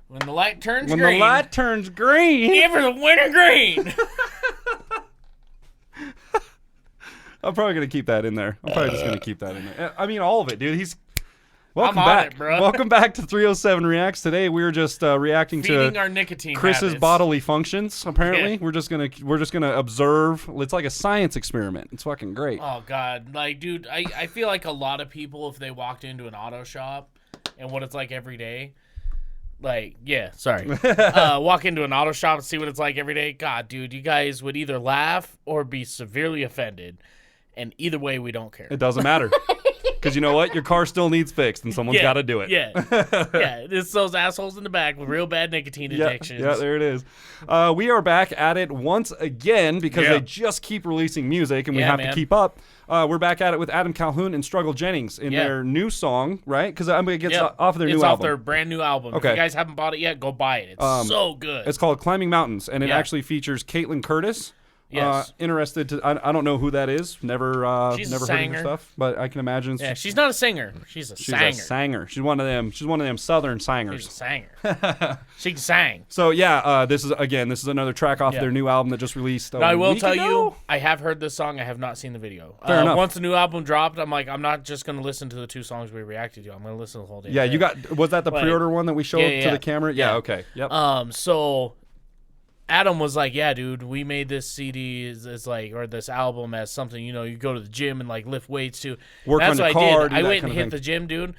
When the light turns When green. the light turns green. Give her the winter green. I'm probably going to keep that in there. I'm probably just going to keep that in there. I mean, all of it, dude. Welcome I'm on back. it, bro. Welcome back to 307 Reacts. Today we were just reacting Feeding to our nicotine Chris's habits. bodily functions. Apparently, Yeah. we're just gonna observe. It's like a science experiment. It's fucking great. Oh God, like, dude, I feel like a lot of people, if they walked into an auto shop and what it's like every day, like, yeah, sorry, walk into an auto shop and see what it's like every day. God, dude, you guys would either laugh or be severely offended, and either way, we don't care. It doesn't matter. Because you know what? Your car still needs fixed, and someone's got to do it. Yeah, yeah. It's those assholes in the back with real bad nicotine addictions. Yeah, there it is. We are back at it once again because they just keep releasing music, and we have to keep up. We're back at it with Adam Calhoun and Jennings in their new song, right? Because I'm going to get off of their new album. It's off their brand new album. Okay. If you guys haven't bought it yet, go buy it. It's so good. It's called Climbing Mountains, and it actually features Caitlynne Curtis. Yes. Interested to I don't know who that is. Never heard of her stuff, but I can imagine. Yeah, she's not a singer. She's a sanger. She's a sanger. She's one of them southern singers. She's a sanger. She can sing. So this is another track off their new album that just released. Now, I will tell you, I have heard this song. I have not seen the video. Fair enough. Once the new album dropped, I'm like, I'm not just gonna listen to the 2 songs we reacted to. I'm gonna listen to the whole day. Yeah, was that the pre-order one that we showed to the camera? Yeah. Okay. Yep. So Adam was like, yeah, dude, we made this CD as like, or this album as something, you go to the gym and like lift weights to. Work That's on what your car. I did. I went and hit the gym, dude.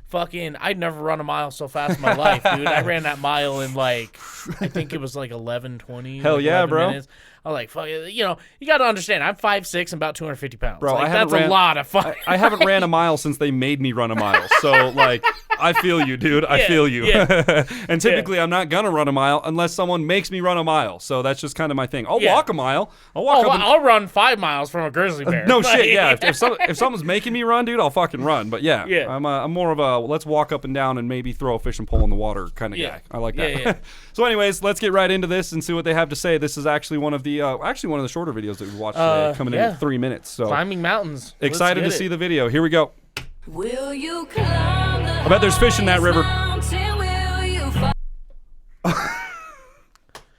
Fucking, I'd never run a mile so fast in my life, dude. I ran that mile in like, I think it was like 11:20. Hell yeah, bro. Minutes. I was like, fuck, you got to understand, I'm 5'6" and about 250 pounds. Bro, like, that's a lot of fun. I haven't ran a mile since they made me run a mile. So, like, I feel you, dude. I feel you. Yeah. And typically, I'm not going to run a mile unless someone makes me run a mile. So that's just kind of my thing. I'll walk a mile. I'll run 5 miles from a grizzly bear. No shit, yeah. If someone's making me run, dude, I'll fucking run. But yeah. I'm more of a let's walk up and down and maybe throw a fishing pole in the water kind of guy. I like that. Yeah. So anyways, let's get right into this and see what they have to say. This is actually one of the shorter videos that we watched today, coming in at 3 minutes. So climbing mountains. Excited to see the video. Here we go. Will you climb the I bet there's fish in that river.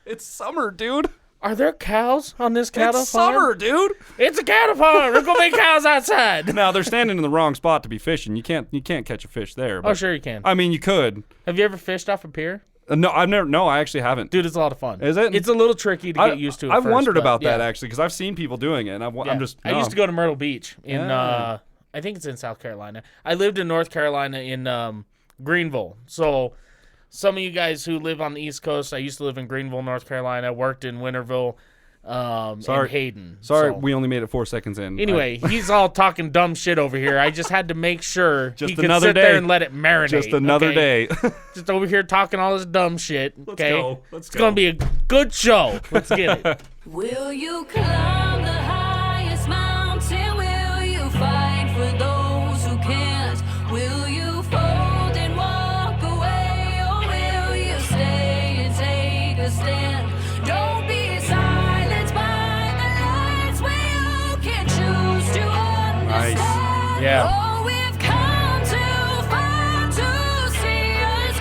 It's summer, dude. Are there cows on this cattle It's farm? summer, dude. It's a cattle farm. There's gonna be cows outside. Now they're standing in the wrong spot to be fishing. You can't catch a fish there. But, Oh, sure you can. I mean, you could. Have you ever fished off a pier? No, I've never. No, I actually haven't. Dude, it's a lot of fun. Is it? It's a little tricky to get used to. I've wondered about that actually because I've seen people doing it, and I'm just. I used to go to Myrtle Beach in. I think it's in South Carolina. I lived in North Carolina in Greenville. So some of you guys who live on the East Coast, I used to live in Greenville, North Carolina. Worked in Winterville. And Hayden. Sorry, so. We only made it 4 seconds in. Anyway, he's all talking dumb shit over here. I just had to make sure just he could another sit day. there and let it marinate. Just another day. Just over here talking all this dumb shit. Okay, Let's it's gonna be a good show. Let's get it. Will you climb the highest mountain? Will you fight for those who can't? Will you fold and walk away, or will you stay and take a stand? Don't be silenced by the lights where you can choose to understand. Yeah. Oh, we've come too far to see us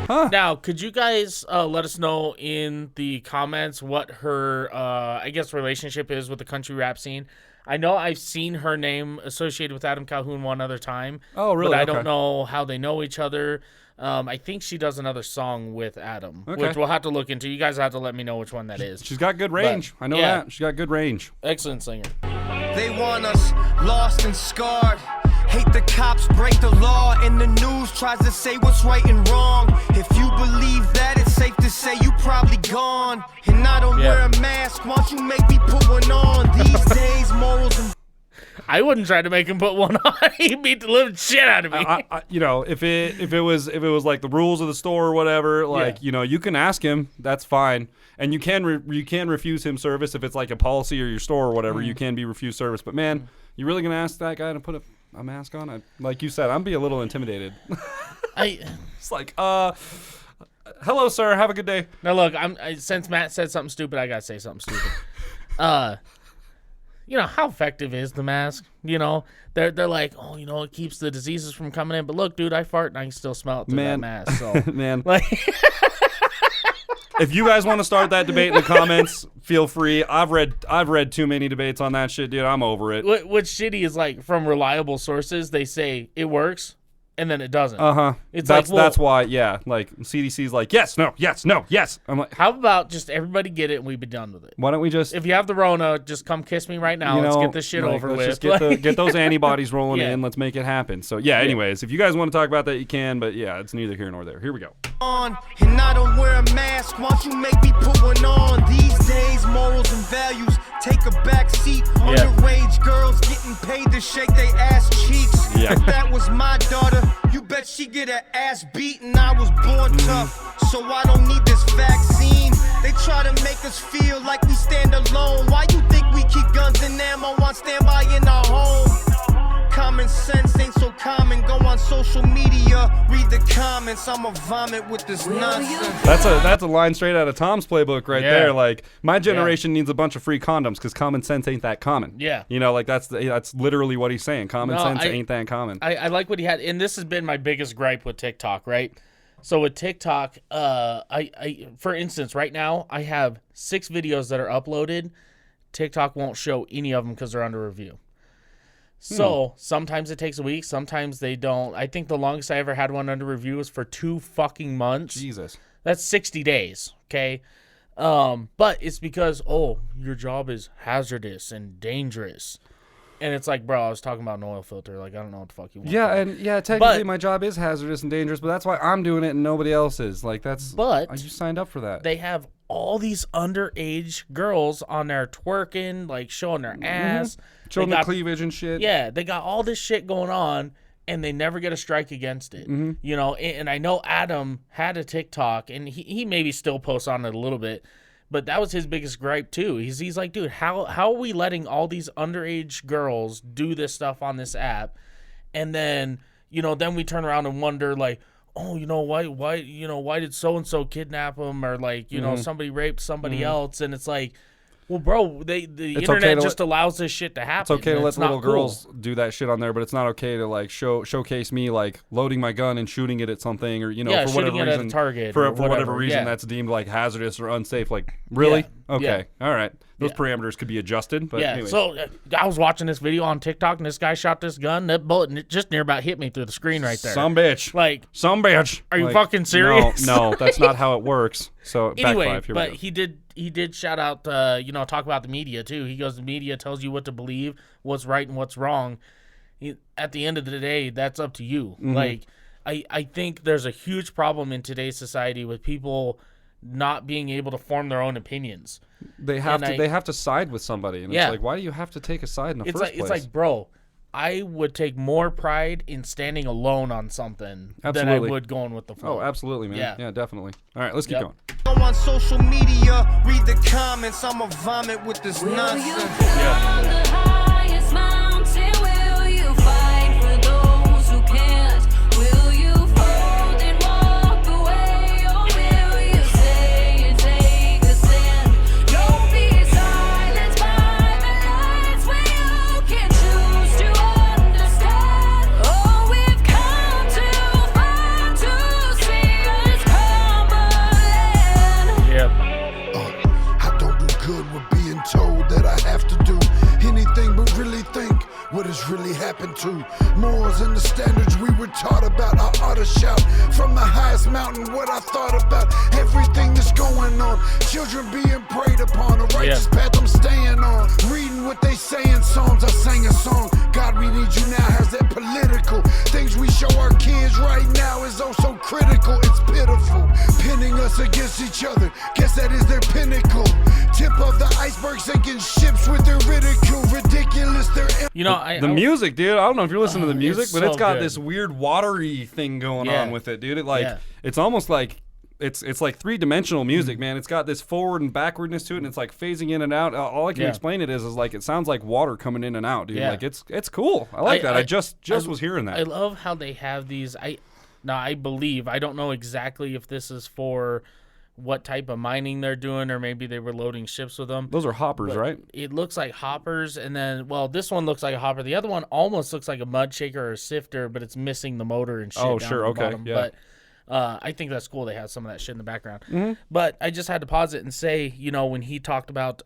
Cumberland. Now, could you guys let us know in the comments what her, I guess, relationship is with the country rap scene? I know I've seen her name associated with Adam Calhoun one other time. Oh, really? But I don't know how they know each other. I think she does another song with Adam, which we'll have to look into. You guys have to let me know which one that is. She's got good range. I know that. She's got good range. Excellent singer. They want us lost and scarred. Hate the cops, break the law, and the news tries to say what's right and wrong. If you believe that, it's safe to say you probably gone. And I don't wear a mask, why don't you make me put one on? These days, morals and I wouldn't try to make him put one on. He beat the living shit out of me. If it was like the rules of the store or whatever, like you can ask him. That's fine, and you can refuse him service if it's like a policy or your store or whatever. You can be refused service. But man, you really gonna ask that guy to put a mask on? Like you said, I'm be a little intimidated. It's like, hello, sir. Have a good day. Now look, since Matt said something stupid, I gotta say something stupid. how effective is the mask? They're like, oh, it keeps the diseases from coming in. But look, dude, I fart and I can still smell it through that mask. So, man, like, if you guys want to start that debate in the comments, feel free. I've read too many debates on that shit, dude. I'm over it. What's shitty is like from reliable sources, they say it works. And then it doesn't. That's why, yeah. Like CDC's like, yes, no, yes, no, yes. I'm like, how about just everybody get it and we be done with it? Why don't we just? If you have the Rona, just come kiss me right now. Let's get this shit over with. Just get those antibodies rolling in. Let's make it happen. So yeah. Anyways, if you guys want to talk about that, you can. But yeah, it's neither here nor there. Here we go. And I don't wear a mask. Why don't you make me put one on? These days, morals and values take a back seat. Underage girls getting paid to shake their ass cheeks. Yeah. If that was my daughter, you bet she get her ass beaten. I was born tough, so I don't need this vaccine. They try to make us feel like we stand alone. Why you think we keep guns and ammo on standby in our home? Common sense ain't so common. Go on social media, read the comments. I'ma vomit with this nonsense. That's a line straight out of Tom's playbook right there. Like, my generation needs a bunch of free condoms because common sense ain't that common. Yeah. Like that's literally what he's saying. Common sense ain't that common. I like what he had, and this has been my biggest gripe with TikTok, right? So with TikTok, I for instance, right now I have 6 videos that are uploaded. TikTok won't show any of them because they're under review. So sometimes it takes a week, sometimes they don't. I think the longest I ever had one under review was for 2 fucking months. Jesus. That's 60 days, okay? But it's because, your job is hazardous and dangerous. And it's like, bro, I was talking about an oil filter. Like, I don't know what the fuck you want. Yeah, technically my job is hazardous and dangerous, but that's why I'm doing it and nobody else is. Like, you signed up for that. They have all these underage girls on there twerking, like showing their ass. Showing the cleavage and shit. Yeah, they got all this shit going on, and they never get a strike against it. And I know Adam had a TikTok, and he maybe still posts on it a little bit, but that was his biggest gripe too. He's like, dude, how are we letting all these underage girls do this stuff on this app? And then, then we turn around and wonder, like, why did so-and-so kidnap them? Or like, somebody raped somebody else. And it's like, well, bro, the internet just allows this shit to happen. It's okay to let little girls do that shit on there, but it's not okay to like showcase me like loading my gun and shooting it at something, or for whatever reason, at a target for whatever reason that's deemed like hazardous or unsafe. Like, really? Yeah. Okay, all right. Those parameters could be adjusted. But anyways. So I was watching this video on TikTok, and this guy shot this gun. That bullet just near about hit me through the screen right there. Some bitch. Are you fucking serious? No, that's not how it works. So anyway, back 5. Here but we go. He did shout out, talk about the media too. He goes, the media tells you what to believe, what's right and what's wrong. At the end of the day, that's up to you. Like, I think there's a huge problem in today's society with people not being able to form their own opinions. They have to side with somebody, and it's like, why do you have to take a side in the first place? It's like, bro, I would take more pride in standing alone on something than I would going with the flow. Oh, absolutely, man. Yeah, definitely. All right, let's keep going. Go on social media, read the comments. I'ma vomit with this nonsense. The highest mountain, will you fight for those who can't? Will you fold and walk away, or will you stay and take a stand? Don't be silenced by the lights when you can choose to understand. Oh, we've come too far to see us Cumberland. Yep. I don't do good with being told that I have to do anything but really think what has really happened to morals and the standards we were taught about. I ought to shout from the highest mountain what I thought about everything that's going on. Children being preyed upon, a righteous path I'm staying on. Reading what they say in Psalms, I sang a song. God, we need you now, has that political. Things we show our kids right now is oh so critical, it's pitiful. Pinning us against each other, guess that is their pinnacle. Tip of the iceberg, sinking ships with their ridicule. Ridiculous, they're the music, dude. I don't know if you're listening to the music, but it's got good. this weird watery thing going on with it, dude. It's almost like it's like 3-dimensional music, man. It's got this forward and backwardness to it, and it's like phasing in and out. All I can explain it is like it sounds like water coming in and out, dude. Like it's cool. I like that. I just was hearing that. I love how they have these. I believe, I don't know exactly if this is for what type of mining they're doing, or maybe they were loading ships with them. Those are hoppers, But right? It looks like hoppers, and then, well, this one looks like a hopper. The other one almost looks like a mud shaker or a sifter, but it's missing the motor and shit. Oh, down sure, at the okay, bottom. yeah. But I think that's cool. They have some of that shit in the background. Mm-hmm. But I just had to pause it and say, when he talked about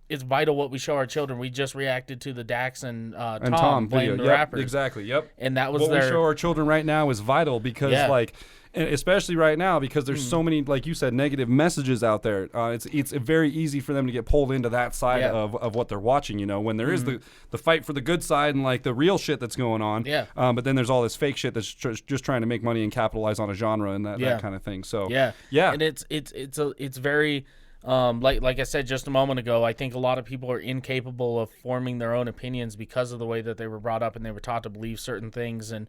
it's vital what we show our children. We just reacted to the Dax and Tom playing video. the Yep, rappers. exactly. Yep. And that was what their... we show our children right now is vital because and especially right now because there's so many, like you said, negative messages out there. It's very easy for them to get pulled into that side of what they're watching. When there is the fight for the good side and like the real shit that's going on. Yeah. But then there's all this fake shit that's just trying to make money and capitalize on a genre and that kind of thing. So yeah. And it's very like I said just a moment ago, I think a lot of people are incapable of forming their own opinions because of the way that they were brought up and they were taught to believe certain things. And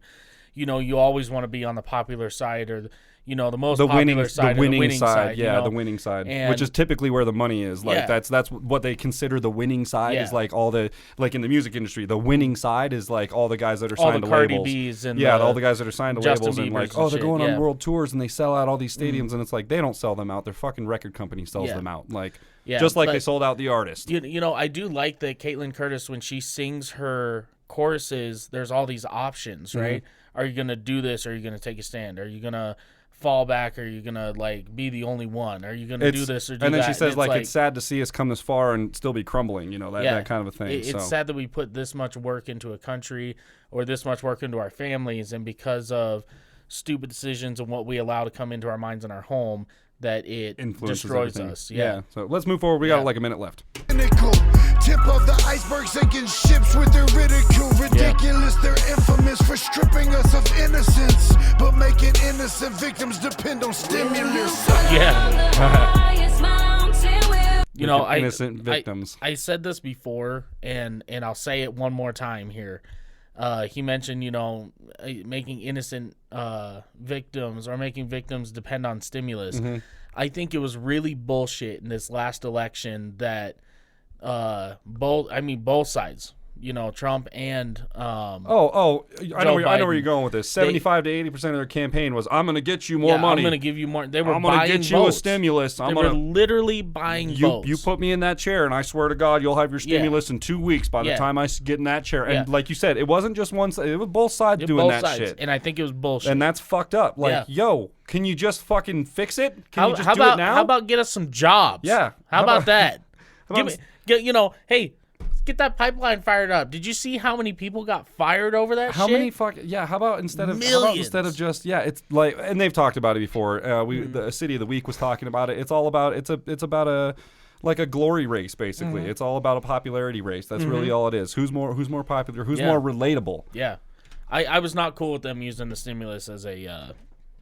you always want to be on the popular side or the most popular side, the winning or the winning side. the winning side, And which is typically where the money is. Like that's what they consider the winning side is like all the in the music industry, the winning side is like all the guys that are signed to Cardi labels. B's and all the guys that are signed to Justin labels and Bieber's like and they're shit, going on world tours and they sell out all these stadiums and it's like they don't sell them out. Their fucking record company sells them out. Like just like they sold out the artist. I do like that Caitlynne Curtis when she sings her choruses, there's all these options, right? Are you gonna do this? Or are you gonna take a stand? Are you gonna fall back? Or are you gonna be the only one? Are you gonna do this or do that? And then she says it's sad to see us come this far and still be crumbling. That kind of a thing. It's sad that we put this much work into a country or this much work into our families, and because of stupid decisions and what we allow to come into our minds and our home, that it influences destroys everything. us. Yeah. So let's move forward. We got like a minute left. Tip of the iceberg, sinking ships with their ridicule. Ridiculous, they're infamous for stripping us of innocence, but making innocent victims depend on stimulus. Innocent victims. I said this before, and I'll say it one more time here. He mentioned, making innocent victims or making victims depend on stimulus. I think it was really bullshit in this last election that both sides, Trump and I know where you're going with this. 75 to 80% of their campaign was, I'm going to get you more money. I'm going to give you more. They were I'm buying going to get you votes. a stimulus. They were literally buying votes. You put me in that chair, and I swear to God, you'll have your stimulus in 2 weeks by the time I get in that chair. And like you said, it wasn't just one side. It was both sides doing that shit. And I think it was bullshit. And that's fucked up. Yo, can you just fucking fix it? Can you just do it now? How about get us some jobs? Yeah. How about that? Hey, get that pipeline fired up. Did you see how many people got fired over that how shit? Many how about instead of just it's like, and they've talked about it before. The City of the Week was talking about it. It's all about it's about a like a glory race basically. It's all about a popularity race. That's really all it is. Who's more popular? Who's more relatable? Yeah. I was not cool with them using the stimulus as a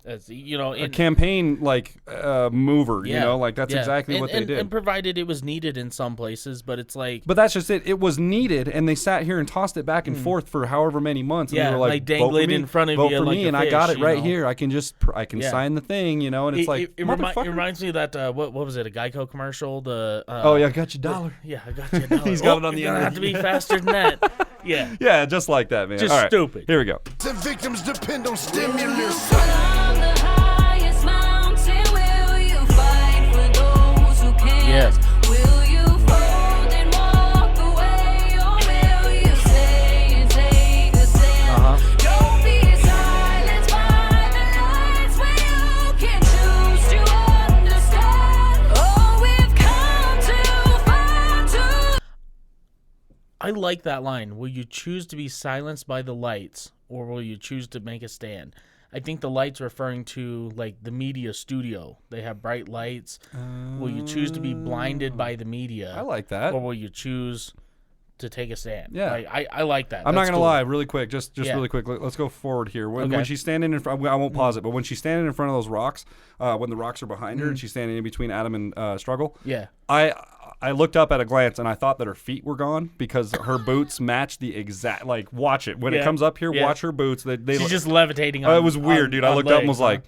a campaign mover. That's exactly what they did. And provided it was needed in some places, but it's like. But that's just it. It was needed, and they sat here and tossed it back and forth for however many months. And they were like dangle it in front of vote you for like me, a and fish, I got it right here. I can sign the thing, and it's it reminds me of that what was it? A Geico commercial? I got you $1. Yeah, I got you $1. He's got it on the internet. Have to be faster than that. Yeah. Yeah, just like that, man. Just all right, stupid. Here we go. The victims depend on stimulus. Yes. Will you fold and walk away, or will you stay and take a stand? Don't be silenced by the lights when you can choose to understand. Oh, we've come too far to. I like that line. Will you choose to be silenced by the lights, or will you choose to make a stand? I think the lights referring to the media studio. They have bright lights. Will you choose to be blinded by the media? I like that. Or will you choose to take a stand? Yeah. I like that. I'm not going to lie, really quick, just really quick. Let's go forward here. When she's standing in front, I won't pause it, but when she's standing in front of those rocks, when the rocks are behind her and she's standing in between Adam and Struggle, I looked up at a glance and I thought that her feet were gone because her boots match the exact, watch it. When it comes up here, watch her boots. She's just levitating. It was weird, dude. I looked up and was like,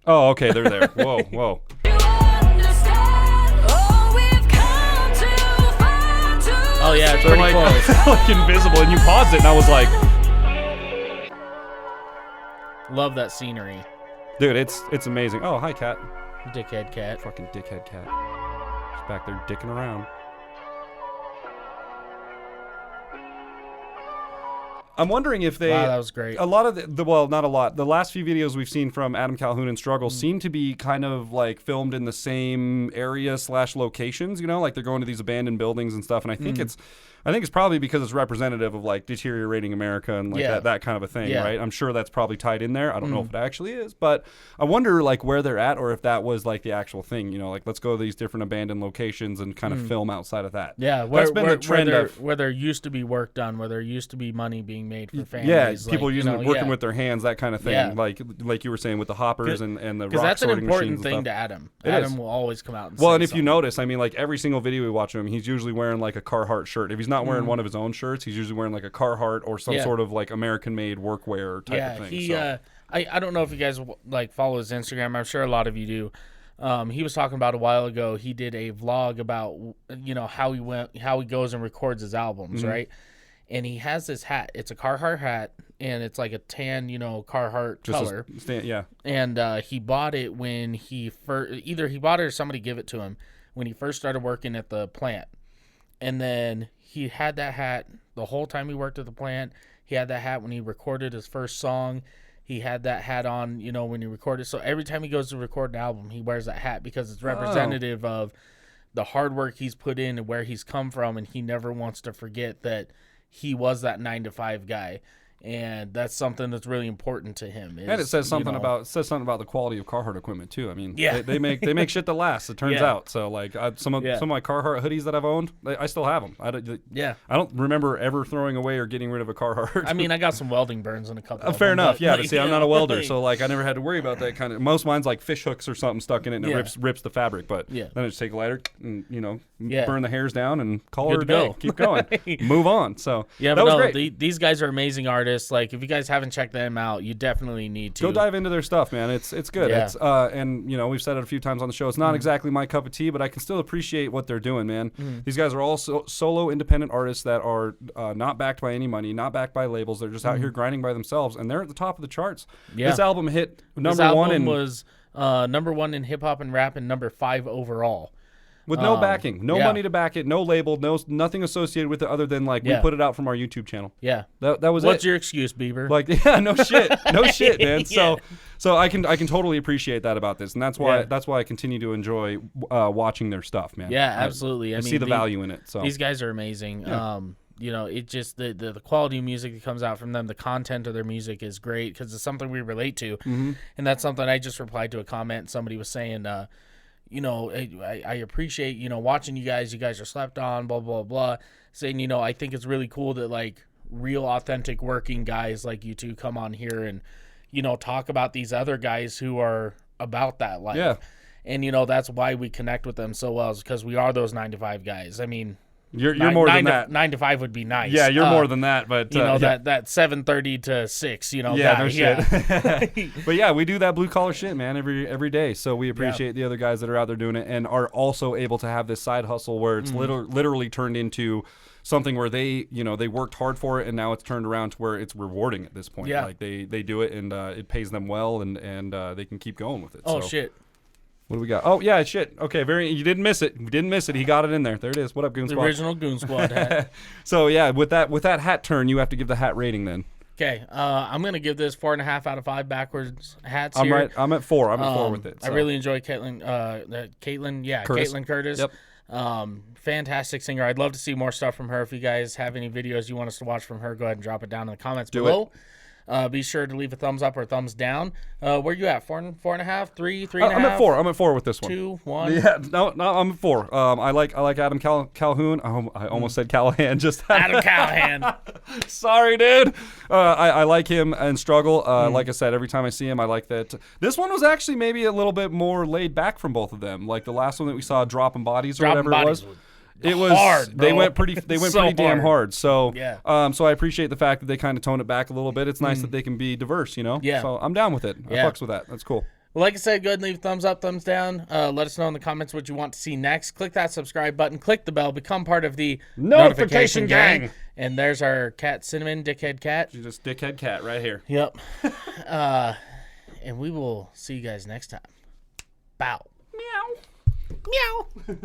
oh, okay, they're there. Whoa. Oh, yeah, it's pretty close. Invisible, and you paused it and I was like, love that scenery. dude, it's amazing. Oh, hi, Kat. Dickhead cat. Fucking dickhead cat. Just back there dicking around. I'm wondering if they... Wow, that was great. A lot of the well, not a lot. The last few videos we've seen from Adam Calhoun and Struggle seem to be kind of like filmed in the same area / locations, you know, like they're going to these abandoned buildings and stuff. And I think it's probably because it's representative of like deteriorating America and like that kind of a thing, right? I'm sure that's probably tied in there. I don't know if it actually is, but I wonder like where they're at or if that was like the actual thing, you know, like let's go to these different abandoned locations and kind of film outside of that. Yeah, that's been the trend where there used to be work done, where there used to be money being made for families. Yeah, people like, using it, working with their hands, that kind of thing. Yeah. Like you were saying with the hoppers and the rock because that's an sorting important machines thing and to stuff. Adam. It Adam is. will always come out and Well, say and if you something. notice, I mean, like every single video we watch of him, he's usually wearing like a Carhartt shirt. If he's not wearing one of his own shirts, he's usually wearing like a Carhartt or some sort of like American-made workwear type of thing. Yeah, I don't know if you guys like follow his Instagram. I'm sure a lot of you do. He was talking about a while ago. He did a vlog about how he goes and records his albums, right? And he has this hat. It's a Carhartt hat, and it's like a tan, Carhartt color. And he bought it when he first, either he bought it or somebody gave it to him when he first started working at the plant. And then he had that hat the whole time he worked at the plant. He had that hat when he recorded his first song. He had that hat on, when he recorded. So every time he goes to record an album, he wears that hat because it's representative of the hard work he's put in and where he's come from. And he never wants to forget that he was that 9-to-5 guy. And that's something that's really important to him. And it says something about the quality of Carhartt equipment too. I mean, Yeah. they make shit that lasts. It turns out. So like some of my Carhartt hoodies that I've owned, I still have them. I don't remember ever throwing away or getting rid of a Carhartt. I mean, I got some welding burns in a couple. Fair enough. Yeah, but but see, I'm not a welder, so like I never had to worry about that kind of. Most mine's like fish hooks or something stuck in it and it rips the fabric. But then I just take a lighter and burn the hairs down and call her a day. Keep going, move on. So yeah, that but was great. These guys are amazing artists. Like if you guys haven't checked them out, you definitely need to go dive into their stuff, man. It's good. Yeah. It's and we've said it a few times on the show. It's not exactly my cup of tea, but I can still appreciate what they're doing, man. These guys are all solo independent artists that are not backed by any money, not backed by labels. They're just out here grinding by themselves, and they're at the top of the charts. Yeah. This album hit This album was number 1 in hip hop and rap and number 5 overall. with no backing, no money to back it, no label, nothing associated with it other than like we put it out from our YouTube channel. Yeah, that was What's it. your excuse, Bieber? Like, no shit, man. So I can totally appreciate that about this, and that's why I continue to enjoy watching their stuff, man. Yeah, absolutely. I see the value in it. So these guys are amazing. Yeah. It just the quality of music that comes out from them, the content of their music is great because it's something we relate to, and that's something I just replied to a comment somebody was saying. I appreciate, watching you guys. You guys are slept on, blah, blah, blah. Saying, I think it's really cool that, like, real authentic working guys like you two come on here and, talk about these other guys who are about that life. Yeah. And, that's why we connect with them so well is because we are those 9-to-5 guys. I mean... You're more than that. 9 to 5 would be nice. Yeah, you're more than that, but that 7:30 to 6. No shit. But yeah, we do that blue collar shit, man, every day. So we appreciate the other guys that are out there doing it and are also able to have this side hustle where it's literally turned into something where they worked hard for it and now it's turned around to where it's rewarding at this point. Yeah. Like they do it and it pays them well and they can keep going with it. Oh so. shit. What do we got? Oh, yeah, shit. Okay, you didn't miss it. We didn't miss it. He got it in there. There it is. What up, Goon Squad? The original Goon Squad hat. So, yeah, with that hat turn, you have to give the hat rating then. Okay, I'm going to give this 4.5 out of 5 backwards hats I'm here. right. I'm at 4. I'm at 4 with it. So. I really enjoy Caitlynne Curtis. Caitlynne Curtis. Yep. Fantastic singer. I'd love to see more stuff from her. If you guys have any videos you want us to watch from her, go ahead and drop it down in the comments below. Be sure to leave a thumbs up or a thumbs down. Where you at? 4.5, 3, 3.5? I'm at 4. I'm at 4 with this one. 2, 1. Yeah, no, I'm at 4. I like Adam Calhoun. I almost said Callahan. Just Adam Calhoun. Sorry, dude. I like him and Struggle. Like I said, every time I see him, I like that. This one was actually maybe a little bit more laid back from both of them. Like the last one that we saw, Dropping Bodies or whatever it was. It was hard, bro. They went pretty damn hard. So yeah. So I appreciate the fact that they kind of tone it back a little bit. It's nice that they can be diverse, Yeah. So I'm down with it. I fucks with that. That's cool. Well, like I said, go ahead and leave a thumbs up, thumbs down. Let us know in the comments what you want to see next. Click that subscribe button. Click the bell. Become part of the Notification gang. And there's our cat, Cinnamon, Dickhead Cat. She's just Dickhead Cat right here. Yep. And we will see you guys next time. Bow. Meow.